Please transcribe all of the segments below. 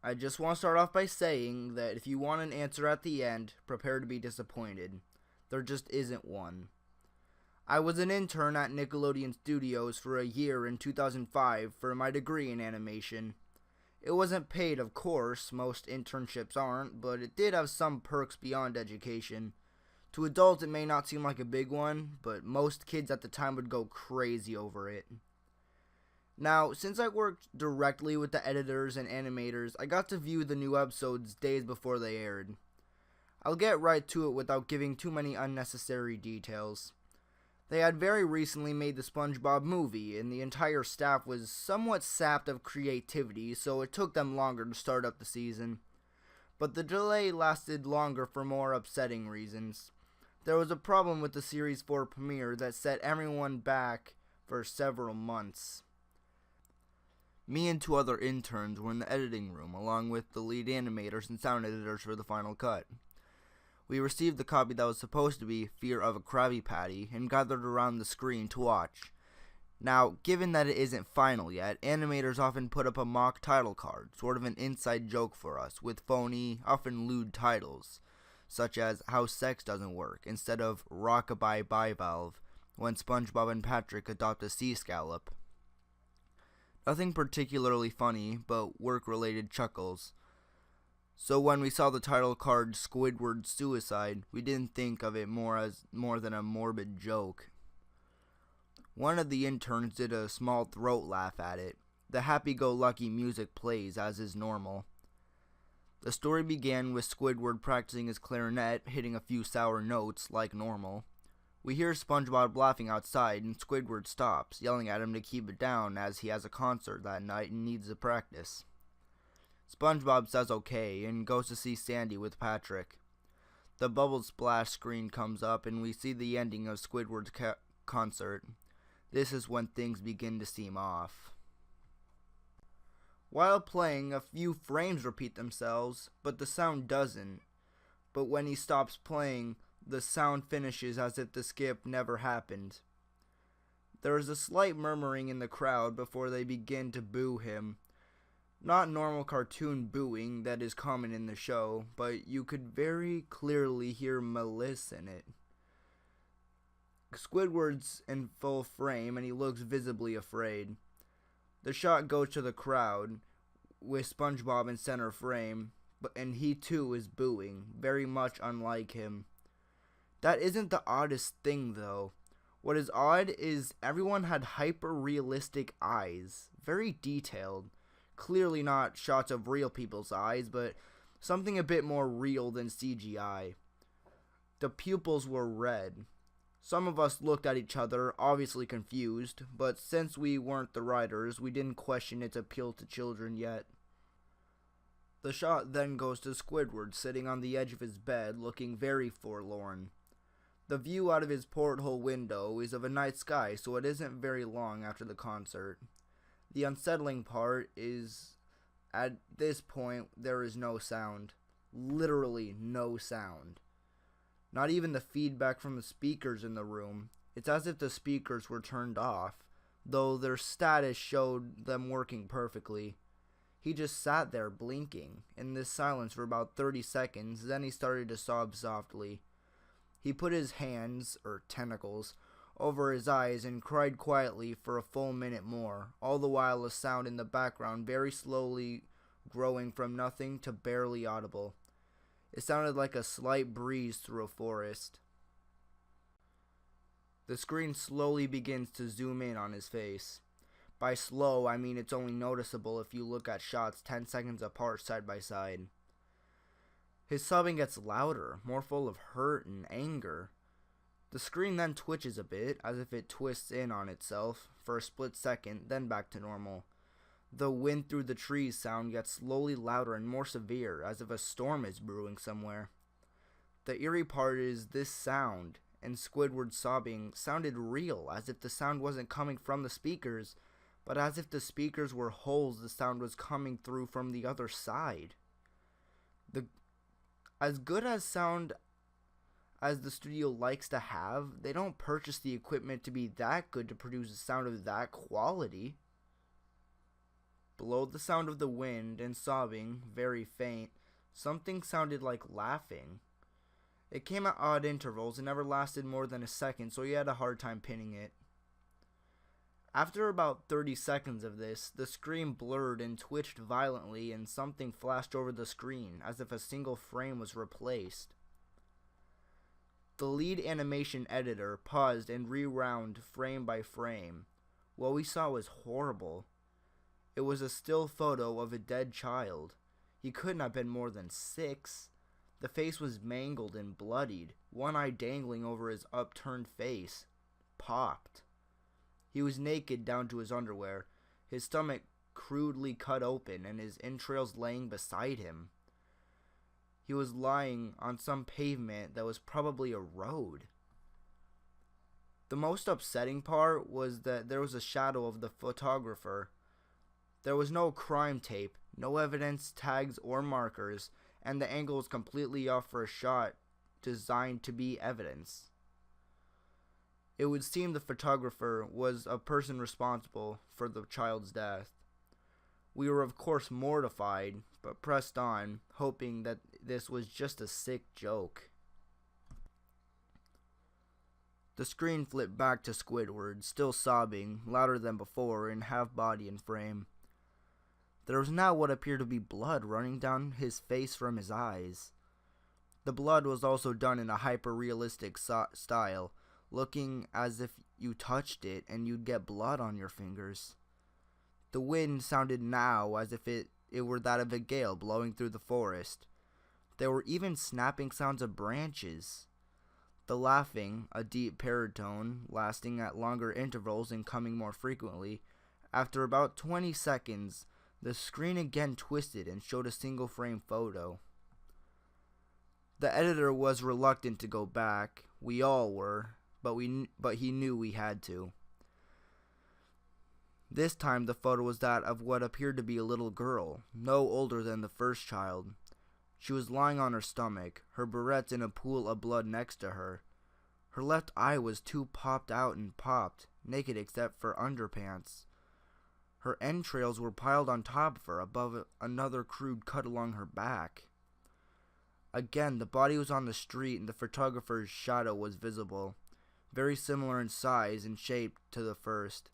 I just want to start off by saying that if you want an answer at the end, prepare to be disappointed. There just isn't one. I was an intern at Nickelodeon Studios for a year in 2005 for my degree in animation. It wasn't paid, of course, most internships aren't, but it did have some perks beyond education. To adults, it may not seem like a big one, but most kids at the time would go crazy over it. Now, since I worked directly with the editors and animators, I got to view the new episodes days before they aired. I'll get right to it without giving too many unnecessary details. They had very recently made the Spongebob movie, and the entire staff was somewhat sapped of creativity, so it took them longer to start up the season. But the delay lasted longer for more upsetting reasons. There was a problem with the Series 4 premiere that set everyone back for several months. Me and two other interns were in the editing room, along with the lead animators and sound editors for the final cut. We received the copy that was supposed to be Fear of a Krabby Patty and gathered around the screen to watch. Now, given that it isn't final yet, animators often put up a mock title card, sort of an inside joke for us, with phony, often lewd titles, such as How Sex Doesn't Work, instead of Rockabye Bivalve, when SpongeBob and Patrick adopt a sea scallop. Nothing particularly funny, but work-related chuckles. So when we saw the title card Squidward Suicide, we didn't think of it more than a morbid joke. One of the interns did a small throat laugh at it. The happy-go-lucky music plays as is normal. The story began with Squidward practicing his clarinet, hitting a few sour notes like normal. We hear SpongeBob laughing outside, and Squidward stops, yelling at him to keep it down as he has a concert that night and needs to practice. SpongeBob says okay and goes to see Sandy with Patrick. The bubble splash screen comes up and we see the ending of Squidward's concert. This is when things begin to seem off. While playing, a few frames repeat themselves, but the sound doesn't. But when he stops playing, the sound finishes as if the skip never happened. There is a slight murmuring in the crowd before they begin to boo him. Not normal cartoon booing that is common in the show, but you could very clearly hear malice in it. Squidward's in full frame and he looks visibly afraid. The shot goes to the crowd, with SpongeBob in center frame, and he too is booing, very much unlike him. That isn't the oddest thing though. What is odd is everyone had hyper-realistic eyes, very detailed. Clearly not shots of real people's eyes, but something a bit more real than CGI. The pupils were red. Some of us looked at each other, obviously confused, but since we weren't the writers, we didn't question its appeal to children yet. The shot then goes to Squidward sitting on the edge of his bed, looking very forlorn. The view out of his porthole window is of a night sky, so it isn't very long after the concert. The unsettling part is, at this point, there is no sound. Literally no sound. Not even the feedback from the speakers in the room. It's as if the speakers were turned off, though their status showed them working perfectly. He just sat there blinking, in this silence for about 30 seconds, then he started to sob softly. He put his hands, or tentacles, over his eyes and cried quietly for a full minute more, all the while a sound in the background very slowly growing from nothing to barely audible. It sounded like a slight breeze through a forest. The screen slowly begins to zoom in on his face. By slow, I mean it's only noticeable if you look at shots 10 seconds apart side by side. His sobbing gets louder, more full of hurt and anger. The screen then twitches a bit, as if it twists in on itself, for a split second, then back to normal. The wind through the trees sound gets slowly louder and more severe, as if a storm is brewing somewhere. The eerie part is this sound, and Squidward's sobbing, sounded real, as if the sound wasn't coming from the speakers, but as if the speakers were holes the sound was coming through from the other side. As good as sound as the studio likes to have, they don't purchase the equipment to be that good to produce a sound of that quality. Below the sound of the wind and sobbing, very faint, something sounded like laughing. It came at odd intervals and never lasted more than a second, so he had a hard time pinning it. After about 30 seconds of this, the screen blurred and twitched violently, and something flashed over the screen, as if a single frame was replaced. The lead animation editor paused and rewound frame by frame. What we saw was horrible. It was a still photo of a dead child. He couldn't have been more than 6. The face was mangled and bloodied, one eye dangling over his upturned face. Popped. He was naked down to his underwear, his stomach crudely cut open and his entrails laying beside him. He was lying on some pavement that was probably a road. The most upsetting part was that there was a shadow of the photographer. There was no crime tape, no evidence, tags, or markers, and the angle was completely off for a shot designed to be evidence. It would seem the photographer was a person responsible for the child's death. We were of course mortified, but pressed on, hoping that this was just a sick joke. The screen flipped back to Squidward, still sobbing, louder than before, in half body and frame. There was now what appeared to be blood running down his face from his eyes. The blood was also done in a hyper-realistic style, looking as if you touched it and you'd get blood on your fingers. The wind sounded now as if it were that of a gale blowing through the forest. There were even snapping sounds of branches. The laughing, a deep baritone, lasting at longer intervals and coming more frequently. After about 20 seconds, the screen again twisted and showed a single frame photo. The editor was reluctant to go back. We all were, but he knew we had to. This time the photo was that of what appeared to be a little girl, no older than the first child. She was lying on her stomach, her barrettes in a pool of blood next to her. Her left eye was too popped out and popped, naked except for underpants. Her entrails were piled on top of her, above another crude cut along her back. Again, the body was on the street and the photographer's shadow was visible, very similar in size and shape to the first.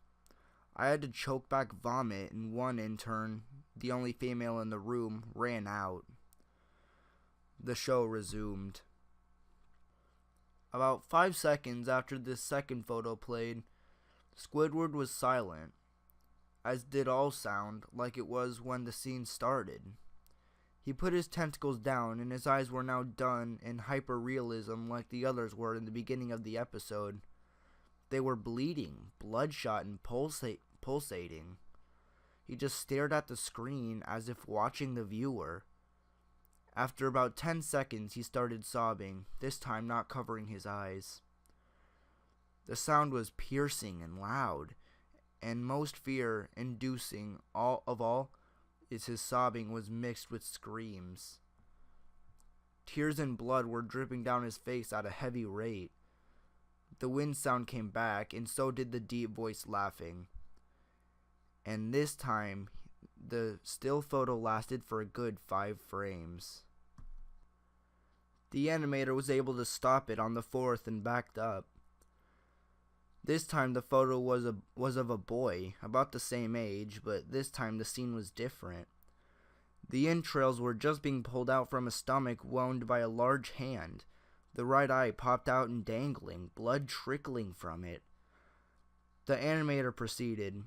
I had to choke back vomit, and one intern, the only female in the room, ran out. The show resumed. About 5 seconds after this second photo played, Squidward was silent, as did all sound, like it was when the scene started. He put his tentacles down, and his eyes were now done in hyper-realism like the others were in the beginning of the episode. They were bleeding, bloodshot, and pulsating. He just stared at the screen as if watching the viewer. After about 10 seconds, he started sobbing, this time not covering his eyes. The sound was piercing and loud, and most fear-inducing of all is his sobbing was mixed with screams. Tears and blood were dripping down his face at a heavy rate. The wind sound came back, and so did the deep voice laughing. And this time, the still photo lasted for a good 5 frames. The animator was able to stop it on the 4th and backed up. This time the photo was of a boy, about the same age, but this time the scene was different. The entrails were just being pulled out from a stomach wound by a large hand. The right eye popped out and dangling, blood trickling from it. The animator proceeded.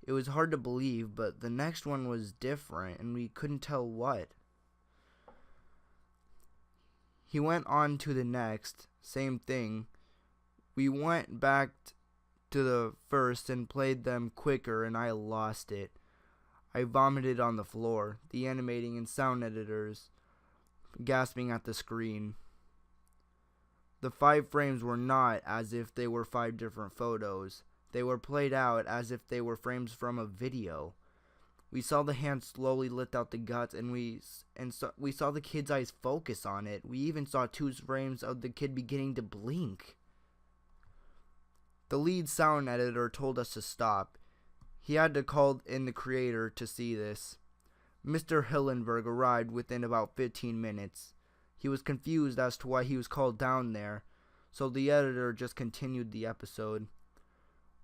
It was hard to believe, but the next one was different, and we couldn't tell what. He went on to the next, same thing. We went back to the first and played them quicker, and I lost it. I vomited on the floor, the animating and sound editors gasping at the screen. The 5 frames were not as if they were 5 different photos. They were played out as if they were frames from a video. We saw the hand slowly lift out the guts, and we saw the kid's eyes focus on it. We even saw 2 frames of the kid beginning to blink. The lead sound editor told us to stop. He had to call in the creator to see this. Mr. Hillenberg arrived within about 15 minutes. He was confused as to why he was called down there, so the editor just continued the episode.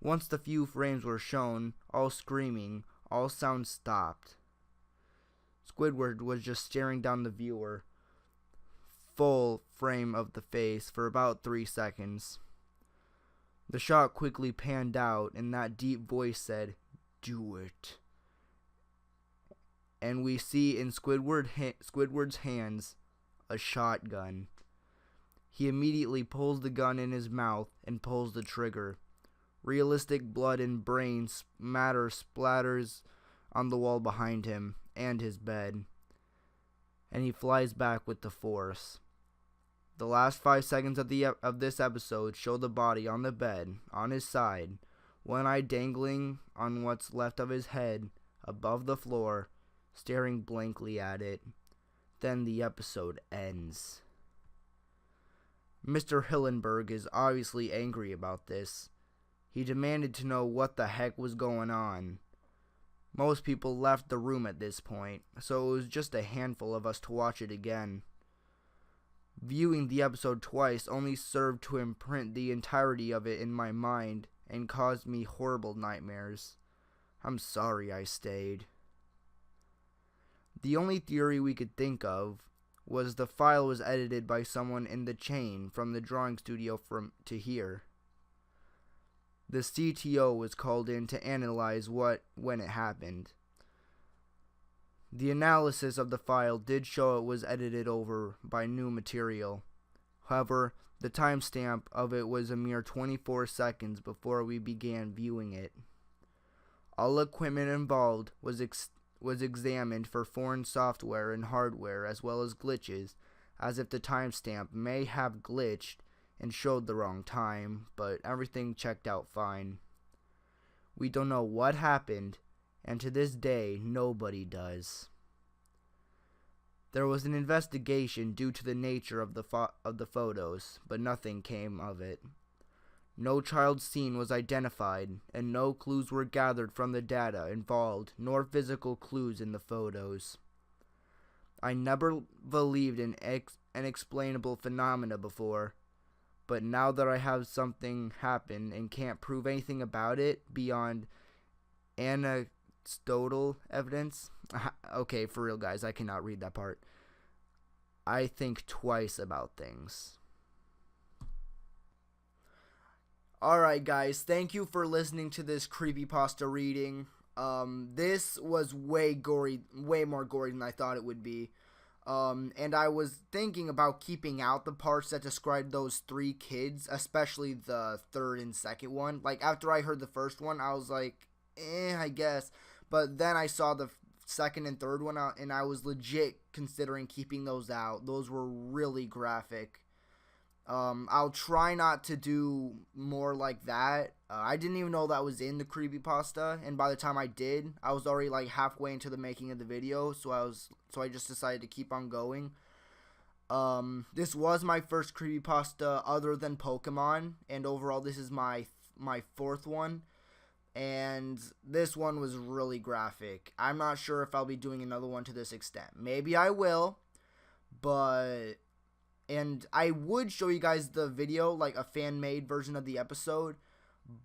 Once the few frames were shown, all screaming, all sound stopped. Squidward was just staring down the viewer, full frame of the face, for about 3 seconds. The shot quickly panned out, and that deep voice said, "Do it." And we see in Squidward's hands a shotgun. He immediately pulls the gun in his mouth and pulls the trigger. Realistic blood and brain matter splatters on the wall behind him and his bed, and he flies back with the force. The last 5 seconds of this episode show the body on the bed, on his side, one eye dangling on what's left of his head, above the floor, staring blankly at it. Then the episode ends. Mr. Hillenberg is obviously angry about this. He demanded to know what the heck was going on. Most people left the room at this point, so it was just a handful of us to watch it again. Viewing the episode twice only served to imprint the entirety of it in my mind and caused me horrible nightmares. I'm sorry I stayed. The only theory we could think of was the file was edited by someone in the chain from the drawing studio to here. The CTO was called in to analyze when it happened. The analysis of the file did show it was edited over by new material. However, the timestamp of it was a mere 24 seconds before we began viewing it. All equipment involved was examined for foreign software and hardware as well as glitches, as if the timestamp may have glitched and showed the wrong time, but everything checked out fine. We don't know what happened, and to this day, nobody does. There was an investigation due to the nature of the photos, but nothing came of it. No child scene was identified, and no clues were gathered from the data involved, nor physical clues in the photos. I never believed in unexplainable phenomena before, but now that I have something happen and can't prove anything about it beyond anecdotal evidence, okay, for real guys, I cannot read that part, I think twice about things. Alright guys, thank you for listening to this creepypasta reading. This was way more gory than I thought it would be. And I was thinking about keeping out the parts that described those 3 kids, especially the third and second one. Like, after I heard the first one, I was like, I guess. But then I saw the second and third one out, and I was legit considering keeping those out. Those were really graphic. I'll try not to do more like that. I didn't even know that was in the creepypasta, and by the time I did, I was already like halfway into the making of the video, so I just decided to keep on going. This was my first creepypasta other than Pokemon, and overall this is my 4th one, and this one was really graphic. I'm not sure if I'll be doing another one to this extent. Maybe I will, and I would show you guys the video, like a fan-made version of the episode,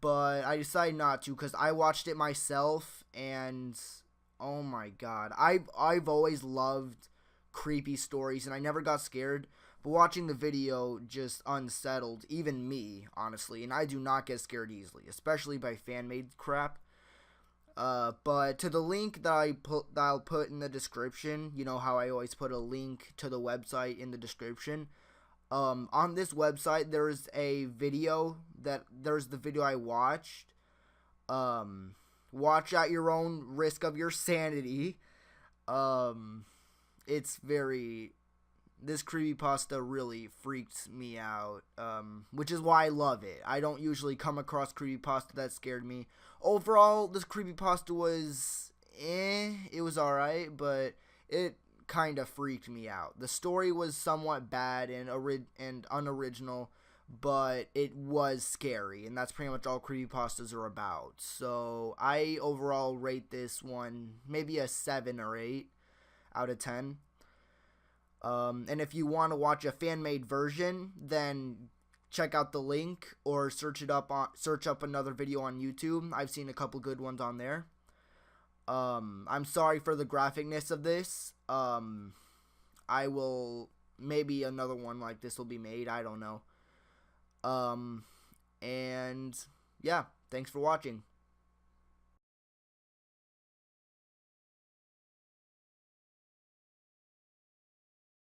but I decided not to because I watched it myself, and oh my god, I've always loved creepy stories, and I never got scared, but watching the video just unsettled even me, honestly, and I do not get scared easily, especially by fan-made crap. But to the link that I'll put in the description, you know how I always put a link to the website in the description. On this website, there's the video I watched. Watch at your own risk of your sanity. This creepypasta really freaked me out, which is why I love it. I don't usually come across creepypasta that scared me. Overall, this creepypasta was, it was alright, but it kind of freaked me out. The story was somewhat bad and unoriginal, but it was scary, and that's pretty much all creepypastas are about. So I overall rate this one maybe a 7 or 8 out of 10. And if you want to watch a fan-made version, then check out the link or search up another video on YouTube. I've seen a couple good ones on there. I'm sorry for the graphicness of this. I will, maybe another one like this will be made. I don't know. And yeah, thanks for watching.